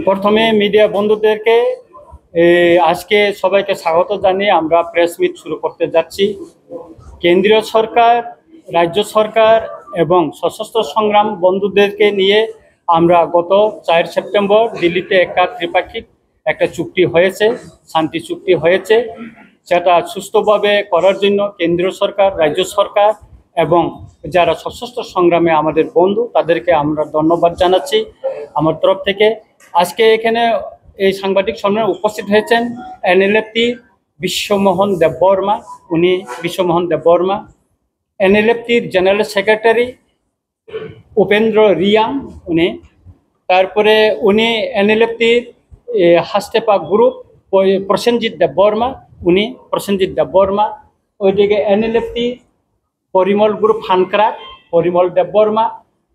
প্রথমে মিডিয়া বন্ধুদেরকে আজকে সবাইকে স্বাগত জানিয়ে আমরা প্রেস মিট শুরু করতে যাচ্ছি। কেন্দ্রীয় সরকার, রাজ্য সরকার এবং সশস্ত্র সংগ্রাম বন্ধুদেরকে নিয়ে আমরা গত 4 সেপ্টেম্বর দিল্লিতে একটা ত্রিপাক্ষিক একটা চুক্তি হয়েছে, শান্তি চুক্তি হয়েছে। সেটা সুস্থভাবে করার জন্য কেন্দ্রীয় সরকার, রাজ্য সরকার এবং যারা সশস্ত্র সংগ্রামে আমাদের বন্ধু তাদেরকে আমরা ধন্যবাদ জানাচ্ছি আমার তরফ থেকে। আজকে এখানে এই সাংবাদিক সম্মেলনে উপস্থিত হয়েছেন এনএলএফটি বিশ্বমোহন দেববর্মা, উনি বিশ্বমোহন দেববর্মা, এনএলএফটির জেনারেল সেক্রেটারি উপেন্দ্র রিয়াং, উনি, তারপরে উনি এনএলএফটির হাস্তেপা গ্রুপ প্রসেনজিৎ দেববর্মা, উনি প্রসেনজিৎ দেববর্মা, ওইদিকে এনএলএফটি পরিমল গ্রুপ হানক্রাক পরিমল দেববর্মা,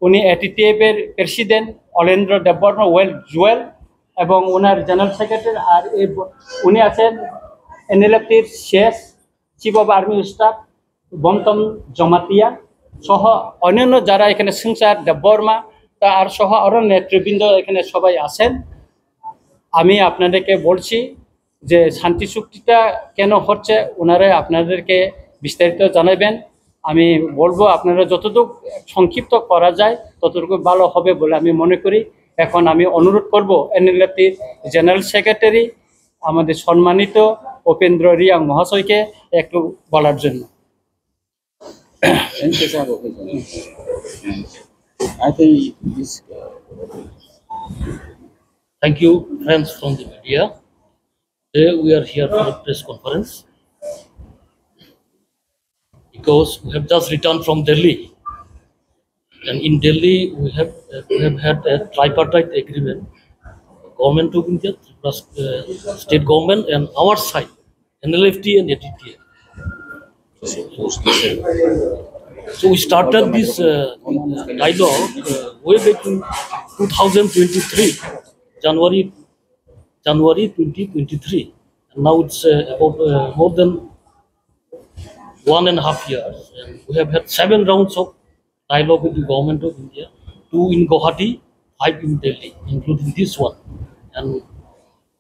উনি এটিটিএফ এর প্রেসিডেন্ট অলেন্দ্র দেববর্মা ওয়েল জুয়েল এবং ওনার জেনারেল সেক্রেটারি। আর উনি আছেন এনএলএফটির শেষ chief of army staff Bantam Jamatia সহ অন্যান্য যারা এখানে সিংসার দেববর্মা আর সহ আরও নেতৃবৃন্দ এখানে সবাই আছেন। আমি আপনাদেরকে বলছি যে শান্তি চুক্তিটা কেন হচ্ছে ওনারা আপনাদেরকে বিস্তারিত জানাবেন। আমি বলবো আপনারা যতটুকু সংক্ষিপ্ত করা যায় ততটুকু ভালো হবে বলে আমি মনে করি। এখন আমি অনুরোধ করব এনএলএফটির জেনারেল সেক্রেটারি আমাদের সম্মানিত উপেন্দ্র রিয়াং মহাশয়কে একটু বলার জন্য। Thank you, friends from the media. Today we are here for a press conference because we have just returned from Delhi, and in Delhi we have had a tripartite agreement: Government of India, plus state government, and our side, NLFT and ATTF. So we started this dialogue way back in 2023, January 2023, and now it's about more than 1.5 years, and we have had 7 rounds of dialogue with the government of India, 2 in Guwahati, 5 in Delhi, including this one. And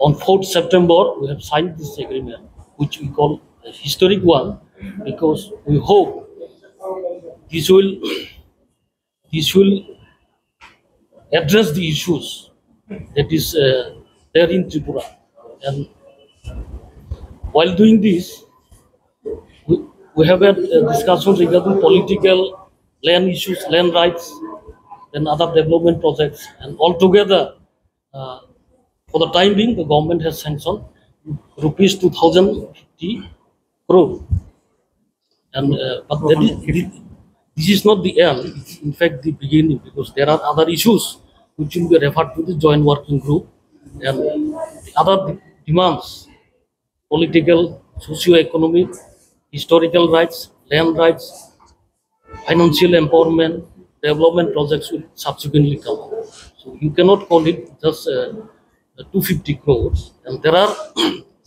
on 4th September, we have signed this agreement, which we call a historic one, because we hope this will address the issues that is there in Tripura. And while doing this, we have had discussions regarding political, land issues, land rights, and other development projects. And altogether, for the time being, the government has sanctioned rupees 2,050 crore. And but this is not the end. It's in fact the beginning, because there are other issues which will be referred to the joint working group, and the other demands: political, socio-economic, historical rights, land rights, financial empowerment, development projects will subsequently come. So you cannot call it just 250 crores. And there are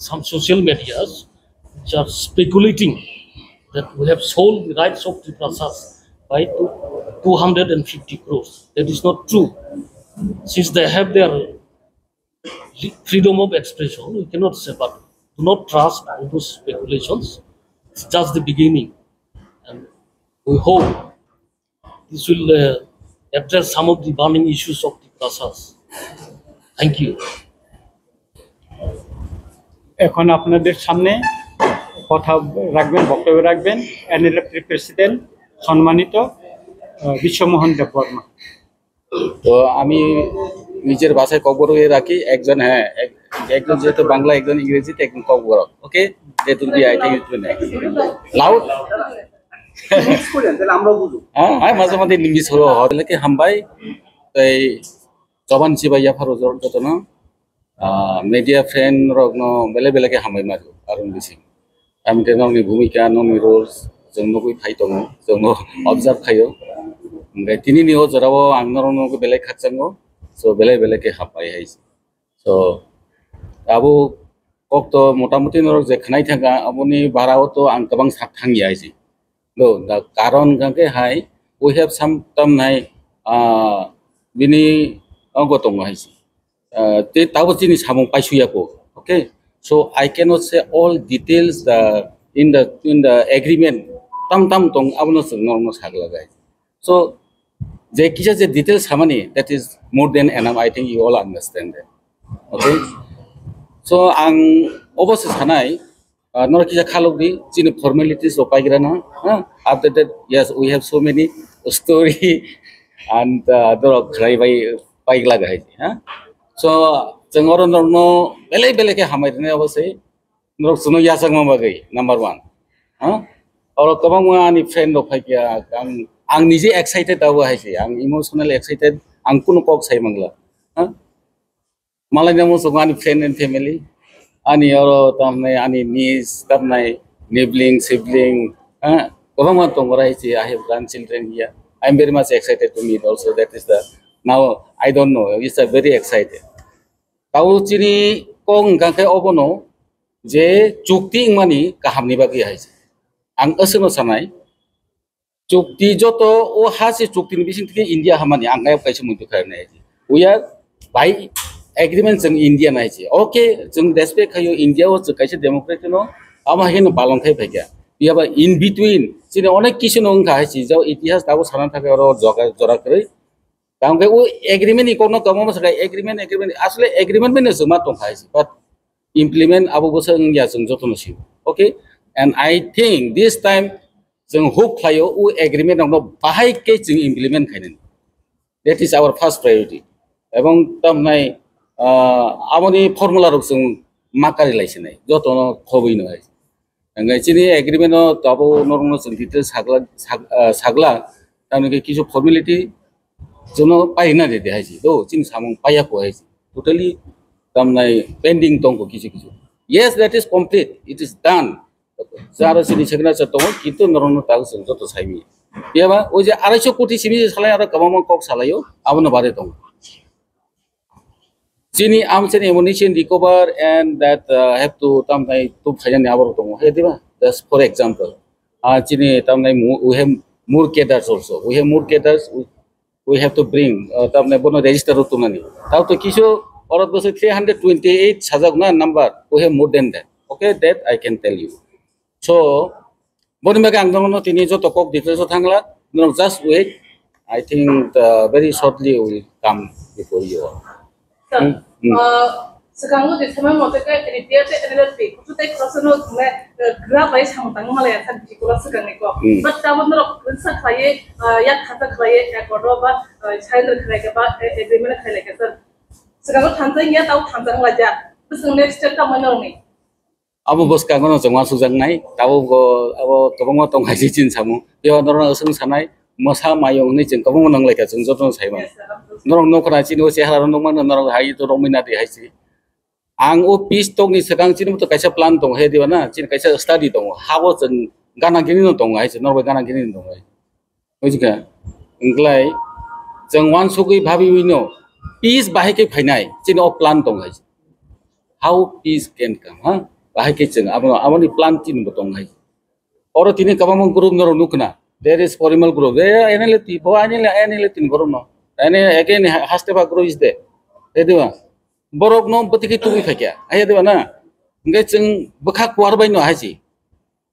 some social medias which are speculating that we have sold the rights of Triprasas by 250 crores. That is not true. Since they have their freedom of expression, we cannot say, but do not trust all those speculations. It's just the beginning, and we hope this will address some of the burning issues of the Triprasas. Thank you. এখন আপনাদের সামনে কথা রাখবেন, বক্তব্য রাখবেন এনএলএফটির president সম্মানিত বিশ্বমোহন দেববর্মা। তো আমি নিজের ভাষায় কবর হয়ে রাখি একজন, একজন যেহেতু বাংলা, একজন ইংরেজিতে, একজন কবর। ওকে, যেহেতু লাউড হ্যাঁ মাঝে মাঝে ইংলিশ হলে হামবাই তাই জবান চিবাইয়া ফারুজর যতন media friend rogno bele bele ke hamai maru arun bisi ami te nongni bhumika nongni roles jongno koi phai tongo jongno observe khayo ngai tini ni ho jarabo angnorno ko bele khatsango so bele ke hapai haisi so abo kokto motamuti norok je khnai thanga aboni barao to ang kabang sak thangi haisi no da karon gangke hai we have some tam nai bini ango tongo haisi te tawo chini samung paisuya ko. Okay, so I cannot say all details in the agreement tam tong abono sung normal sagla guys. So je kisa je details samani, that is more than enough. I think you all understand that. Okay, so ang obose sanai nor kisa khalogdi chini formalities o paigirana. After that, yes, we have so many story and the krai by paigla guys. So jengor norno bele ke hamai ne obose nor suno yasang mabagai number 1. Or kabang ani friend of hakia ang nije excited awa haisi ang emotional excited ang kuno kok sai mangla. Malay namo sungani friend and family ani oro tamnai ani niece tamnai sibling kabang ma tongora haisi. I have grandchildren here. I am very much excited to meet also. That is the now I don't know, it's a very excited. Tau chini kong gangkai obono je chukti mani kahamni bagi haisi. Ang asino sanai chukti joto o hasi chukti ni bising tike India hamani ang kaya kaisa muntu kharna haisi. We are by agreement jeng India na haisi. Okay, jeng respect kayo India o kaisa democracy no ama heno balon khai bhaiya. We have in between chini onek kisu nong ka haisi jao itihas tabo sanan thake oro jora kare. Tangke u agreement ni kono kamo sakai agreement asle agreement bene suma tong haisi, but implement abo bosang ya jeng joto no si. Okay, and I think this time jeng hope khayo u agreement no bahai ke jeng implement khainen. That is our first priority. Ebong tamnai amoni formula rok jeng makari laisinai joto no khoboi no haisi. Ngai chini agreement no tabo normo jeng details sagla tamne kisu formality jono paina de haisi do chini samung paya ko haisi. Totally tamnai pending tongko kisu. Yes, that is complete, it is done. Zara sini segera setong kita norono tahu senjata tu saimi. Iya ba? Oje 250 koti sini salai ada kamamang kok salayo, awan nabare tong. Sini amsen ammunition recover and that have to tamnai tu khajan abor tong. Hey diba? That's for example. Sini tamnai we have more cadres also. We have more cadres. We have to bring tamnai bono register tu nani. Tahu tu kisu orang tu 328 sajagna number. We have more than that. Okay, that I can tell you. So, boni maga ang no tini jo tokok details thangla, no just wait. I think very shortly will come before you. Sekarang tu sama macam kan repair tu adalah tu. Kau tu personal tu grab bayi sama tanggung malah yang tadi kalau sekarang ni kau. But tahu tu prinsip kaya, ya kata kaya, ya kodoh ba, China kaya ba, agreement kaya kan. Sekarang tanjung ya tahu tanjung aja. Terus next step tu mana ni? Abo bos kangono jengwa sujang nai, tahu go abo kabang tong haji jin samu. Yo norong asung sanai, masa mayong ni jeng kabang nang leka jeng jodoh saya bang. Norong nokra cini o sehara norong norong haji tu norong minati haji. Ang o pis tong ni sekarang cini tu kaisa plan tong he di mana, cini kaisa study tong. Hawo jeng gana gini tong haji, norong gana gini tong haji. Ojika, englai jeng wan sugui bhabi wino, pis bahai ke phainai, cini o plan tong haji. How peace can come, huh? Bahai keceng, abang ni plantin betong hai. Orang tini kabang group noro nukna. There is formal group. There analyti, bawa analytin group no. Ane again hastepa group is there. Itu mah. Borok no betiki tubi fakia. Ayat itu mana? Enggak ceng bekak warbai no haji.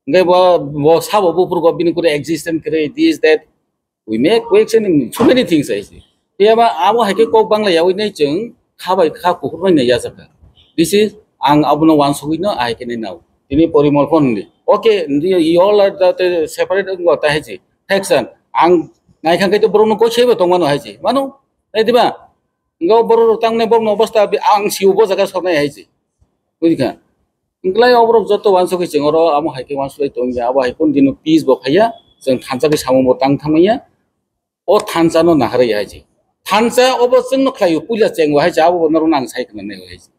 Enggak bawa sabo bupur ko bini kure existence kure this that. We make question in so many things haji. Iya mah awo hake kok bangla ya we nei ceng kabai kaku kurban ne ya saka. This is ang abuno wan sugino I can now. Ini porimol phone ni. Okay, you all are the separate ngota haji. Section ang ngai khang itu borono ko chebe tong mano haji. Mano? Ai diba? Ngau borono tang ne borno obasta ang siu bo jaga sornai haji. Buika. Inglai obrok joto wan sugi jengoro amo haike wan sugi tong ya abo haikon dinu peace bo khaya jeng thansa ke samu mo tang thamaya o thansa no nahare haji. Thansa obo jengno khayu puja jengwa haji abo noro nang sai khane ne haji.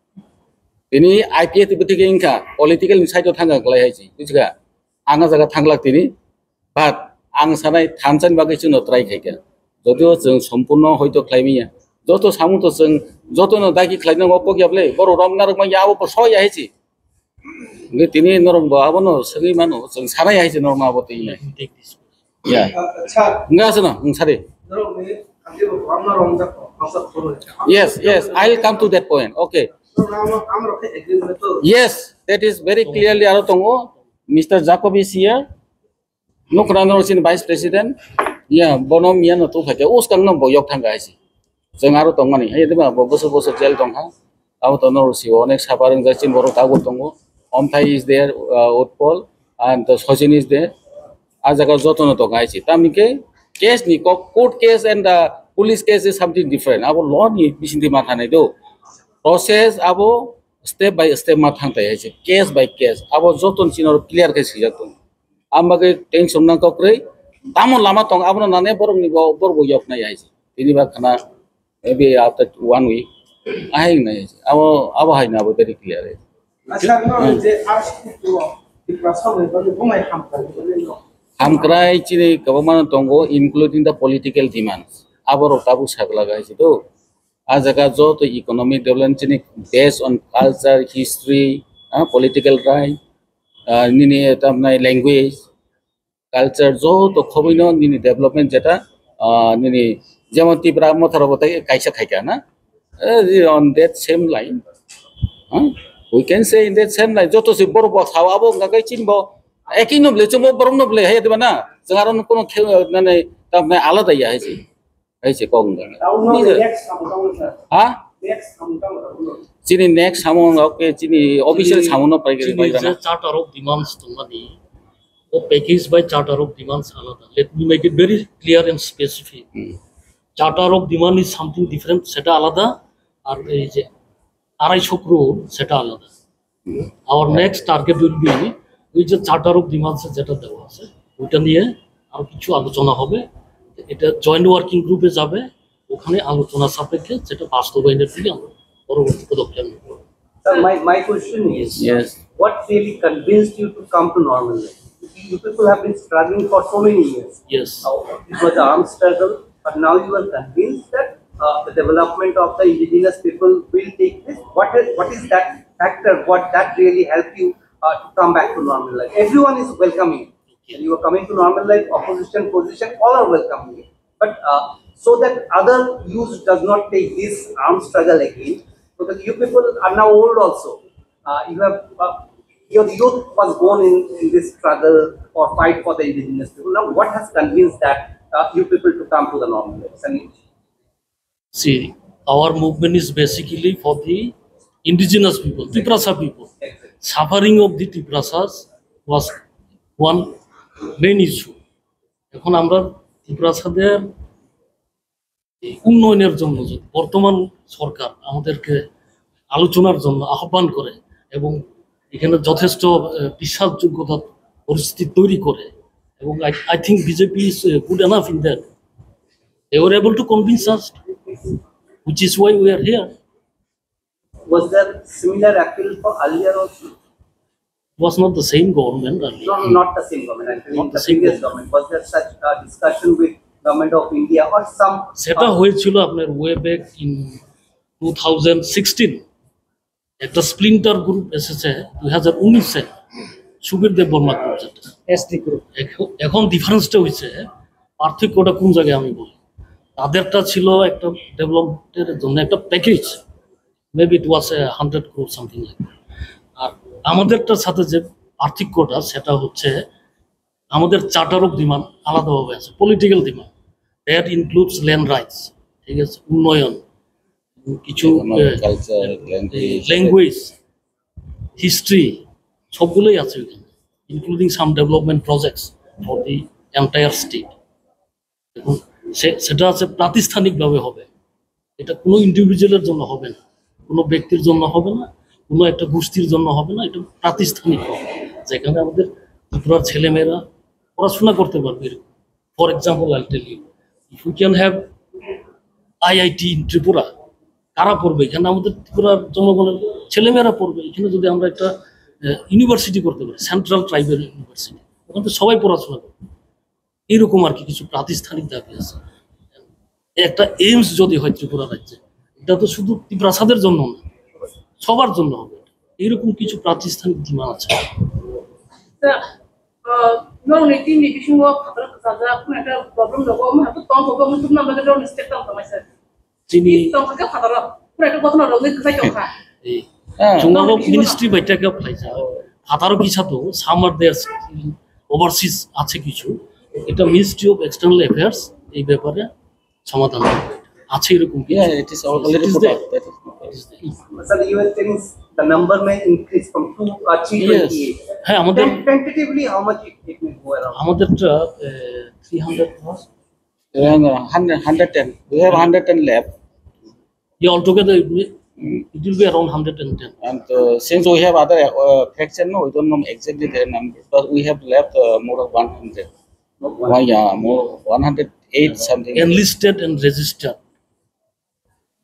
Ini IPA tu betul ke ingka political insight tu tangga kelai haji, juga anga jaga tanglak tini, but ang sanai thansan bagai cino try kaya, jodoh jeng sempurna hoito klaimnya, jodoh samu tu jeng jodoh no daki klaimnya ngopo kya boleh, baru ramnar rumah ya apa soy ya haji, ini tini norong bawa no segi mano jeng sanai haji norong apa tu ini, ya, enggak sana, enggak sari. Norong ni, kami bawa ramnar orang tak. Yes, yes, I'll come to that point. Okay. Yes, that is very clearly aro tongo. Mr. Jacob is here. No krano sin vice president. Yeah, bonom yan to phake. Us kang no boyok thanga isi. Jeng aro tongo ni. Hey, deba boso gel tongha. Abo to no si onek saparang jachin boro tago tongo. Omthai is there, Utpol, and the Sojin is there. Ajaga jotono tonga isi. Tamike case ni court case and police case is something different. Abo law ni bisinti matha nai do. Process abo step by step mathang tai isi. Case by case. Abo joton sinor clear case hijaton. Ambage tension na kokre. Tamon lama tong abo nane borong ni borbo yok nai isi. Ini ba kana maybe after 1 week. Ahing nai isi. Abo hai na abo very clear isi. Hamkrai chini government tongo including the political demands. Aboro tabu saglaga isi to. Ajaga jo to economic development chini based on culture, history, political right, nini tamnai language, culture jo to khobino nini development jeta nini jemon Tripura motharo botai kaisa khaika na on that same line. We can say in that same line joto si borbo sawabo ngagai chinbo ekino ble chomo borno ble he debana jangaron kono nane tamnai alada ya hesi hesi kong ha chini next samong okay chini official samono paigere paigana charter of demands tumani o package by charter of demands alada. Let me make it very clear and specific. Charter of demand is something different, seta alada ar ei je 250 crore seta alada. Our next target will be which the charter of demands যেটা দেওয়া আছে ওটা নিয়ে আর কিছু আলোচনা হবে, এটা joint working গ্রুপে যাবে, ওখানে আলোচনা সাপেক্ষে যেটা বাস্তবায়নের দিকে আমরা পরবর্তী পদক্ষেপ নেব। Sir, my question is, Yes. what really convinced you to come to normal life? You people have been struggling for so many years. Yes. It was an armed struggle, but now you are convinced that the development of the indigenous people will take place. What is that factor? What that really helped you to come back to normal life? Everyone is welcoming. You are coming to normal life, opposition, position, all are welcoming. But so that other youth does not take this armed struggle again, because you people are now old also. You have your youth was born in this struggle or fight for the indigenous people. Now, what has convinced that you people to come to the normal life? See, our movement is basically for the indigenous people, Tiprasa people. Suffering of the Tiprasas was one main issue. এখন আমরা ত্রিপুরাসাদের উন্নয়নের জন্য বর্তমান সরকার আমাদেরকে আলোচনার জন্য আহ্বান করে এবং এখানে যথেষ্ট বিশ্বাসযোগ্যতা পরিস্থিতি তৈরি করে, এবং I think BJP is good enough in that. They were able to convince us, which is why we are here. Was there similar appeal for earlier also? It was not the same government earlier. No, not the same government. Actually, Not the the same previous government. Was there such a discussion with government of India or some? সেটা হয়েছিল আপনার way back in 2016। একটা splinter group এসেছে 2019-এ, সুবীর দেব Varma group, যেটা SD group. এখন ডিফারেন্সটা হয়েছে, পার্থক্যটা কোন জায়গায় আমি বলি। তাদেরটা ছিল একটা ডেভেলপমেন্টের জন্য একটা package, maybe it was 100 crore something like. আর আমাদেরটার সাথে যে পার্থক্যটা সেটা হচ্ছে আমাদের চার্টার অফ ডিমান্ড আলাদাভাবে আছে, political demand that includes land rights, ঠিক আছে, উন্নয়ন, কিছু culture, ল্যাঙ্গুয়েজ, হিস্ট্রি, সবগুলোই আছে ওইখানে, including some development projects for the entire state. এখন সেটা আছে প্রাতিষ্ঠানিকভাবে হবে, এটা কোনো ইন্ডিভিজুয়ালের জন্য হবে না, কোনো ব্যক্তির জন্য হবে না, কোনো একটা গোষ্ঠীর জন্য হবে না, এটা প্রাতিষ্ঠানিক হবে, যেখানে আমাদের ত্রিপুরার ছেলেমেয়েরা পড়াশোনা করতে পারবে। For example I tell you, if you can have IIT in Tripura, কারা পড়বে? এখানে আমাদের ত্রিপুরার জনগণের ছেলেমেয়েরা পড়বে। এখানে যদি আমরা একটা ইউনিভার্সিটি করতে পারি, সেন্ট্রাল ট্রাইবেল ইউনিভার্সিটি, ওখানে তো সবাই পড়াশোনা করবে। এইরকম আর কি কিছু প্রাতিষ্ঠানিক দাবি আছে। একটা এইমস যদি হয় ত্রিপুরা রাজ্যে, এটা তো শুধু ত্রিপ্রাসাদের জন্য না, সবার জন্য হবে, এইরকম কিছু প্রাতিষ্ঠানিক ডিমান্ড আছে। No, ni division work, ada kerja, aku ada problem, aku mau tong, aku mau tuh nambah kerja, mesti tahu sama saya. Sini Tong ka fatara. Pura ka botna rongi ka chokha. Jungaro ministry baita ka phaisa. Hataro kisha to summer there overseas আছে কিছু এটা ministry of external affairs এই ব্যাপারে সমাধান আছে এরকম Yeah, it is already put out. That is Sir, you were saying the number may increase from 328. হ্যাঁ আমাদের Tentatively, how much it may go around? আমাদেরটা 300 plus around 110. We have 110 left. yeah altogether it will be around 110 And since we have other fraction, no, we don't know exactly their number, but we have left more of 100. Why, yeah, more 108 something. enlisted and registered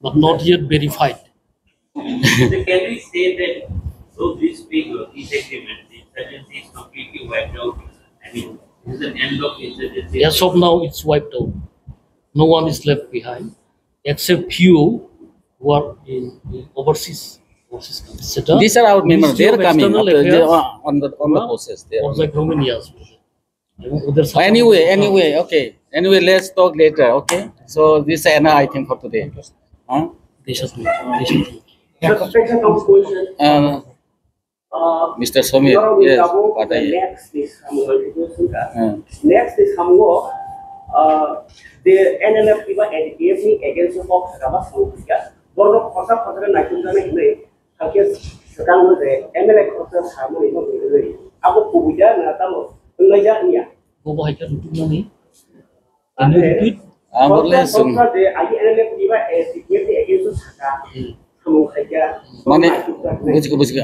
but not yet verified. So can we say that so this figure, this agreement, the insurgency is completely wiped out? I mean, this is an end of insurgency. As of now, it's wiped out. No one is left behind, except few who are in overseas countries. These are our members. Ministry They are of coming External after, they Affairs, are on the process. They are. or like Romania as well. Uधर सब- Anyway, okay. Anyway, let's talk later. Okay. So this is another item for today. Huh? देशात- Suspension of position. Mr. Samir, yes. What I, Next is uh, next is Hamgo. The NLF people and AFC against the Fox Rabas Lukia. Borno Kosa Kosa Nakuna Hime. Hakias Sakan was a MLA Kosa Harmony. Abu Kubuja Natamo. Ulaya. वो भाई का रुपये नहीं Can you repeat? boleh sum. The NLF people and AFC against the Saka. Mana? Busik.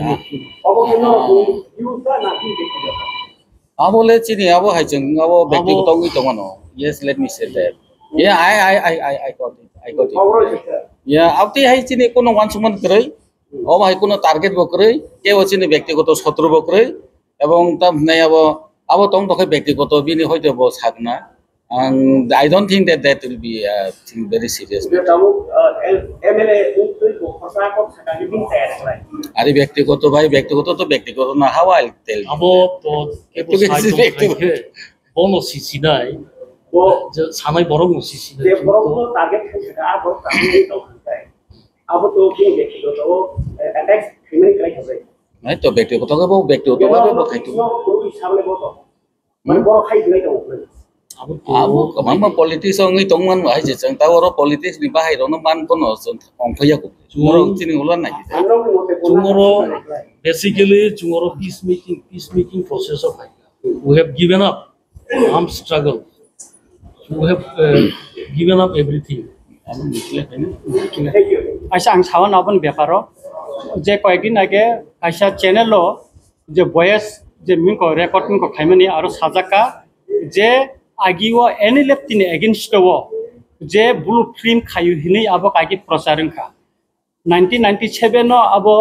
Abo let sini, abo hajeng, abo bekti ko tongi tomano. Yes, let me say that. Yeah, I got it. I got it. Yeah, abti hai sini kono wan suman krai. Abo hai kono target bo krai. Ke o sini bekti ko to sotro bo krai. Ebong tam nai abo tong to bekti ko to bini hoi to bo sakna. And I don't think that will be thing very serious. আরে ব্যক্তিগত ভাই ব্যক্তিগত তো ব্যক্তিগত না how I'll tell you. अब तो Itu kasi ব্যক্তিগত। bonus sisi nai, je samai borong sisi nai. নাই তো ব্যক্তিগত ভাবে ব্যক্তিগত ভাবে বকাইতো अब abu kamang ma politics ang itong man wa je chang tawaro politics ni bahai ro no man kono ong phaya ko moro chini ulan na tomorrow basically tomorrow peacemaking process of we have given up armed struggle. We have given up everything. আচ্ছা আং সাওয়ান আবন ব্যাপার যে কয়েকদিন আগে আইসা channel যে voice যে মিনক record মিনক খাইমানি আর সাজাকা যে আগিও এনএলএফ তিনি এগেইনস্ট যে ব্লু ফিল্ম খায়ু হিনি আবো কাগি প্রচারংখা 1997 আবো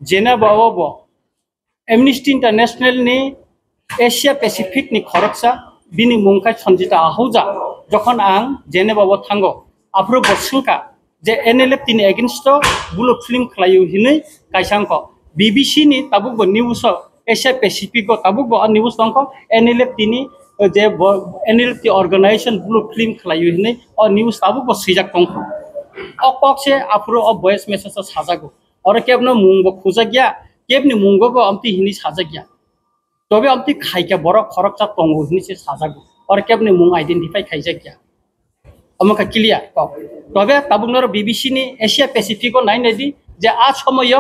জেনেভা আবো এমনিস্টি ইন্টারন্যাশনাল নি এশিয়া প্যাসিফিক নি খরকসা বিনি মুংখাই সঞ্জিতা আহুজা যখন আং জেনেভা থাঙ্গো আফ্রো বসুকা যে এনএলএফ তিনি এগেইনস্ট ব্লু ফিল্ম খায়ু হিনি কাইসাংক বিবিসি নি তাবুক নিউজ এশিয়া প্যাসিফিক তাবুক নিউজ দংক এনএলএফ তিনি যে এনএলএফ অর্গানাইজেশন ব্লু ফিল্ম খায়ু হিনি অ নিউজ তাবুক সিজাক দংক অকসে আফ্রো অ ভয়েস মেসেজ সাজাগো আর কেবনো মুংব খুজা গিয়া কেবনি মুংগবো আমতি হিনি সাজা গিয়া তবে আমতি খাইকা বড় খরকচা তঙ্গো হিনি সে সাজাগো আর কেবনি মুং আইডেন্টিফাই খাইজা গিয়া আমাকে ক্লিয়ার তবে তাবুকনর বিবিসি নি এশিয়া প্যাসিফিক নাই নাইদি যে আজ সময়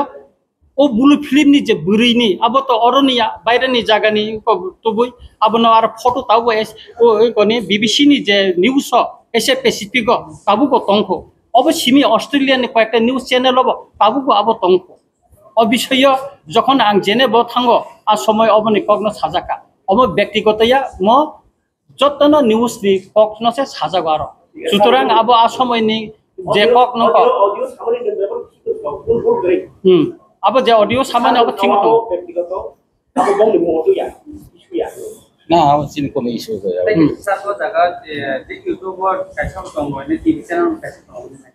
ও ব্লু ফিল্ম নি যে বুড়িনি আবো তো অরনিয়া বাইরেনি জায়গানি তবুই আবনো আর ফটো তাবো ও কনে বিবিসি নি যে নিউজ এশিয়া প্যাসিফিক তাবুকো তংখ অবশ্যই অস্ট্রেলিয়ান কয়েকটা নিউজ চ্যানেল হবো তাবুকো আবো তংখ অ বিষয় যখন আং জেনেব থাঙ্গ আর সময় অবনি কগ্ন সাজাকা অব ব্যক্তিগতয়া ম যতন নিউজ নি কগ্ন সে সাজাগো আর সুতরাং আবো আ সময় নি যে কগ্ন আবো যে অডিও সামান্য অব ঠিক তো na sini kono issue ko Satu jaga di YouTube kaisa tonggo ni TV channel kaisa tonggo ni.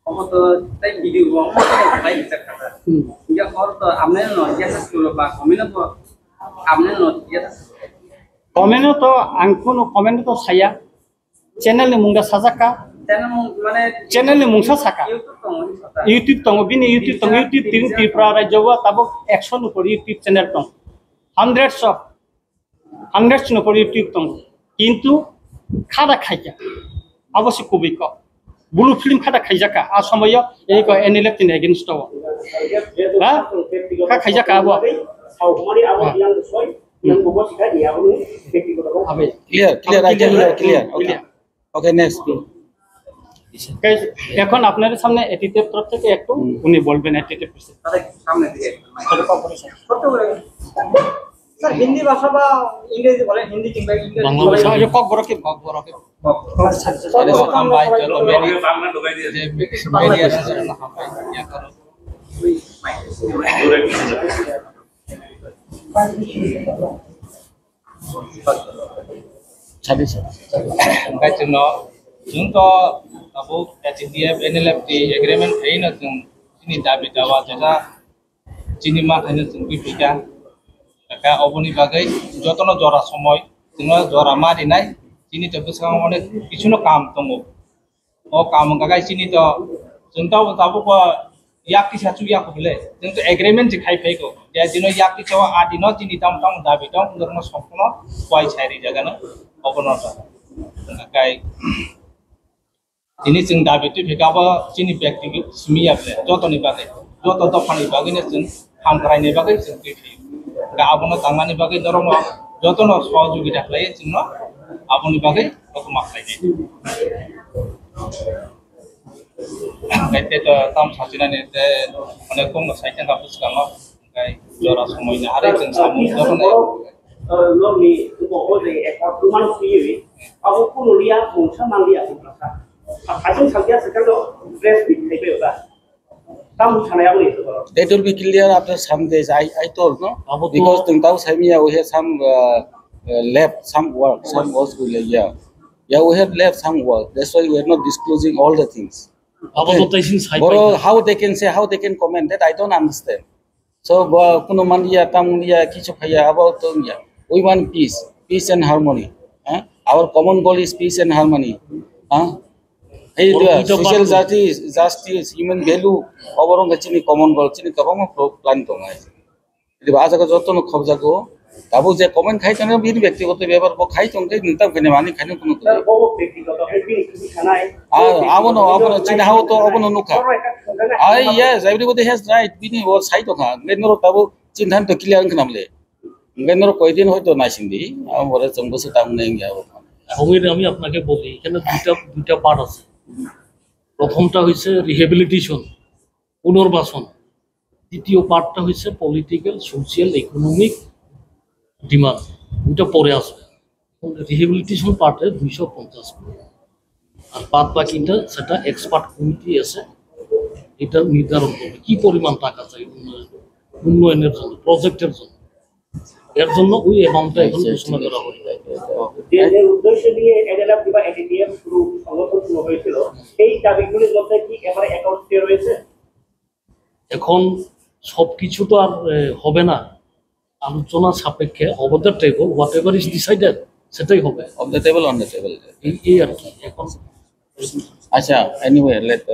Omo to tai video ko omo to kai bisa kata. Ya kor to amne no ya sa sulo ba komino to amne no ya sa. Comment তো আংকুনো comment তো ছায়া channel নি মুঙ্গা সাজাকা মানে channel mungsa saka YouTube tong bini YouTube tong YouTube ting Tripura rajyo tabok 100 upor YouTube channel tong hundreds upor YouTube tong kintu khada khaija abosik kubi ko blue film khada khaijaka a somoyo ei ko NLF tin against to ha kha khaijaka abo Saumari awak yang sesuai yang bobot sih dia aku ব্যক্তিগত abe clear okay next guys এখন আপনাদের সামনে এটিটিভ তরফ থেকে একটু উনি বলবেন এটিটিভ বিষয়ে সামনে দিকে ছোট করে স্যার হিন্দি ভাষা বা ইংরেজি বলেন হিন্দি কিংবা ইংরেজি বাংলা ভাষা আচ্ছা কক বড় কি हम भाई चलो मेरी বাংলা ঢোকাই দিয়েছে मेरी ऐसे ना हम भाई क्या करो छब्बीस Cái chừng nó chúng to abu HDF NLFT agreement thấy là chúng ini David Dawa jaga chini ma thanya chúng pipika ka oboni bagai jotono jora somoy chúng jora mari nai chini to busang mone kichuno kam tongo o kam gagai chini to chúng to tabu ko yakti sachu yak bole chúng to agreement jikhai phai ko ya dino yakti chawa adino chini tam tam David tam dorno সম্পূর্ণ কয় ছাইরি জায়গা না অবনতা গাই ini जों दाबिति फेकाबा जोंनि व्यक्तिगत सिमियाबले जतनि बागै जत दफानि बागैनो जों हामग्रायनि बागै जों फैयो गाबनो थांनानि बागै दरम जतनो सहयोगिता खालायो जोंनो आबनि बागै दतमा खालायो गायते त ताम साचिनानि ते अनेक कम साइटेन का पुस्तकानो गाय जरा समयनि आरो जों सामु दरनो lo ni ko de ekor rumah sendiri aku pun lihat bungsa manglia aku rasa Asal saja sekarang press meet hai bela. Tamu sana yang itu. that will be clear after some days I told no Abo to- because tungtau samia we have some left some work will yeah we have left some work that's why we are not disclosing all the things আপাতত তাইছিন side Boro, how they can say, how they can comment that I don't understand. So, kuno mandia, tamulia, kichu kaya about ya. We want peace and harmony. Our common goal is peace and harmony. Hey, social justice, human value, overall chini common goal, chini kabama plan to ngai. Jadi bahasa ka joto no khobja ko, tabu je comment khai tane bir ব্যক্তিগত ব্যাপার bo khai tong kai nintam kene mani khai kuno to. Bobo ব্যক্তিগত helping কিছু খানায় Abono chini how to abono nukha. Yes, everybody has right. Bini or side of her. Genero tabu chintan to clear and namle. Genero koidin hoito na sindi. Amore chombosu tam neng ya. সময়ের আমি আপনাকে বলি এখানে দুইটা part আছে প্রথমটা হইছে rehabilitation পুনর্বাসন দ্বিতীয় পার্টটা হইছে পলিটিক্যাল সোশ্যাল ইকোনমিক ডিমান্ড দুইটা পরে আসবে রিহেবিলিটেশন পার্টে 250 কোটি আর বাদ বাকিটা সেটা এক্সপার্ট কমিটি আছে এটা নির্ধারণ করবে কি পরিমাণ টাকা চাই উন্নয়নের জন্য প্রজেক্টের জন্য এর জন্য ওই অ্যামাউন্টটা এখন ঘোষণা করা হবে যে উদ্দেশ্য নিয়ে এডেলাপ কিংবা এডিটিএম শুরু সংগঠন শুরু হয়েছিল সেই দাবিগুলির মধ্যে কি এবারে অ্যাকাউন্ট দিয়ে রয়েছে এখন সবকিছু তো আর হবে না আলোচনা সাপেক্ষে over the table what ever is decided সেটাই হবে On the table. এই আর কি এখন Acha, anyway, let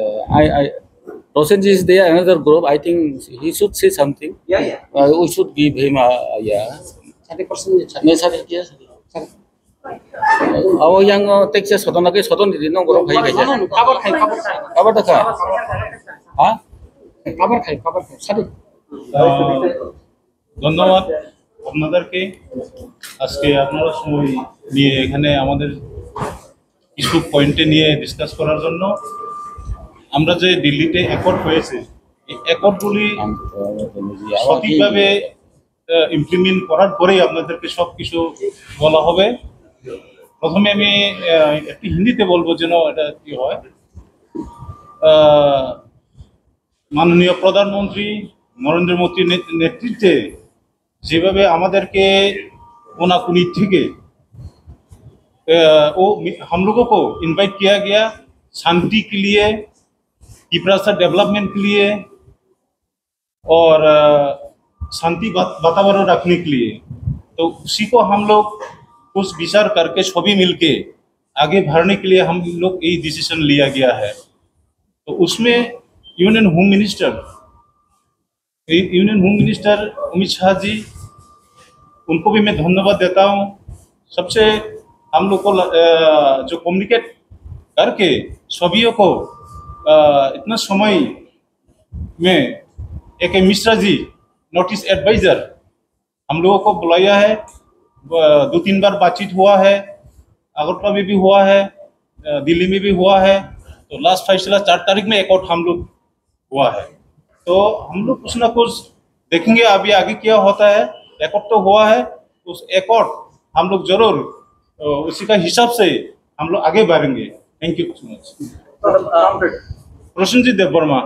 Rosenji is there, another group. I think he should say something. Yeah. We should give him yeah. 30% yes. Our young Texas Sotonaki Soton did not go pay. খাবার খাই Cover the car. Huh? খাবার খাই সারি ধন্যবাদ আপনাদেরকে আজকে আপনারা সময় নিয়ে এখানে আমাদের কিছু পয়েন্টে নিয়ে ডিসকাস করার জন্য আমরা যে দিল্লিতে অ্যাকর্ড হয়েছে এই অ্যাকর্ডগুলি সঠিকভাবে ইমপ্লিমেন্ট করার পরেই আপনাদেরকে সব কিছু বলা হবে প্রথমে আমি একটু হিন্দিতে বলবো যেন এটা কি হয় মাননীয় প্রধানমন্ত্রী নরেন্দ্র মোদীর নেতৃত্বে যেভাবে আমাদেরকে कोनाकुनी থেকে हम लोगों को इनवाइट किया गया शांति के लिए त्रिपुरा डेवलपमेंट के लिए और शांति वातावरण रखने के लिए तो उसी को हम लोग कुछ विचार करके सभी मिलके आगे बढ़ने के लिए हम लोग ये डिसीजन लिया गया है। तो उसमें union home minister Amit Shah ji, उनको भी मैं धन्यवाद देता हूँ। सबसे हम लोग को जो कम्युनिकेट करके सभी को इतना समय में एक Mishra ji north east adviser हम लोगों को बुलाया है। 2-3 बार बातचीत हुआ है, अगरतला में भी हुआ है, दिल्ली में भी हुआ है। तो लास्ट फैसला 4 तारीख में एक और हम लोग हुआ है। तो हम लोग कुछ ना कुछ देखेंगे अभी आगे क्या होता है। एकॉर्ड तो हुआ है, उस एकॉर्ड हम लोग जरूर उसी का हिसाब से हम लोग आगे बढ़ेंगे। Thank you so much. Prasannajit Debbarma,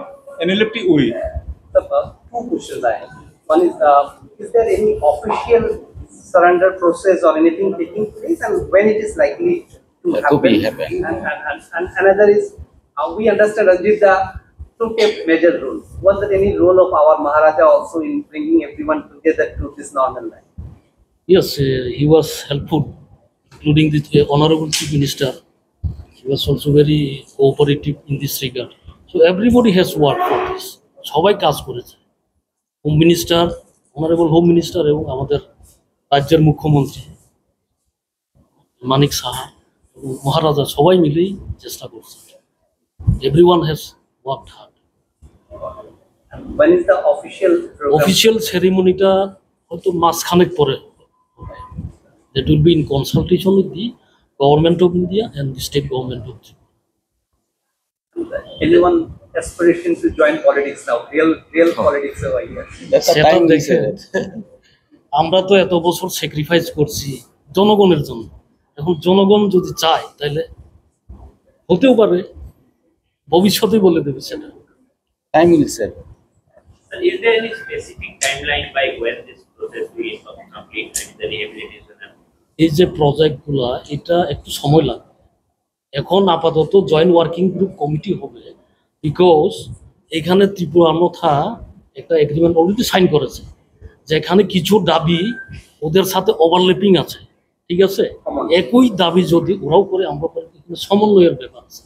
NLFT UI। Two questions I have. One is there any official surrender process or anything taking place, and when it is likely to happen? And another is, we understand Ajita took a major role. Was there any role of our Maharaja also in bringing everyone together to this normal life? Yes, he was helpful, including the Honorable Chief Minister. He was also very cooperative in this regard. So everybody has worked for this. সবাই কাজ করেছে। Home minister, honourable home minister এবং আমাদের রাজ্যের মুখ্যমন্ত্রী মানিক সাহা এবং মহারাজা সবাই মিলেই চেষ্টা করছে। Everyone has worked hard. When is the official program? Official সেরিমনিটা হয়তো মাসখানেক পরে হবে। That will be in consultation with the Government of India and the State Government of India. Anyone aspiration to join politics now? Real politics over here. সেটা দেখে আমরা তো এত বছর স্যাক্রিফাইস করছি জনগণের জন্য। এখন জনগণ যদি চায় তাহলে হতেও পারে, ভবিষ্যতে বলে দেবে সেটা। Time will set. And is there any specific timeline by when this process will complete, like the rehabilitation? এই যে প্রজেক্টগুলা, এটা একটু সময় লাগবে। এখন আপাতত জয়েন্ট ওয়ার্কিং গ্রুপ কমিটি হবে, বিকজ এখানে ত্রিপুরা অন্যথা একটা এগ্রিমেন্ট অলরেডি সাইন করেছে, যেখানে কিছু দাবি ওদের সাথে ওভারল্যাপিং আছে, ঠিক আছে। একই দাবি যদি ওরাও করে আমরা করে, সমন্বয়ের ব্যাপার আছে।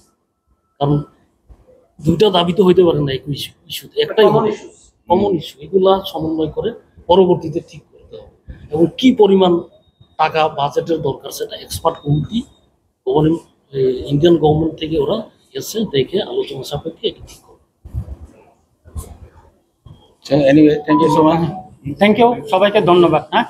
কারণ দুইটা দাবি তো হইতে পারে না একই ইস্যুতে, একটাই কমন ইস্যু। এগুলা সমন্বয় করে পরবর্তীতে ঠিক করতে হবে। এবং কি পরিমাণ টাকা বাজেটের দরকার সেটা এক্সপার্ট কমিটি ইন্ডিয়ান গভর্নমেন্ট থেকে ওরা এসে দেখে আলোচনা সাপেক্ষে এটি ঠিক করবে। Anyway, thank you so much. Thank you, সবাইকে ধন্যবাদ। হ্যাঁ।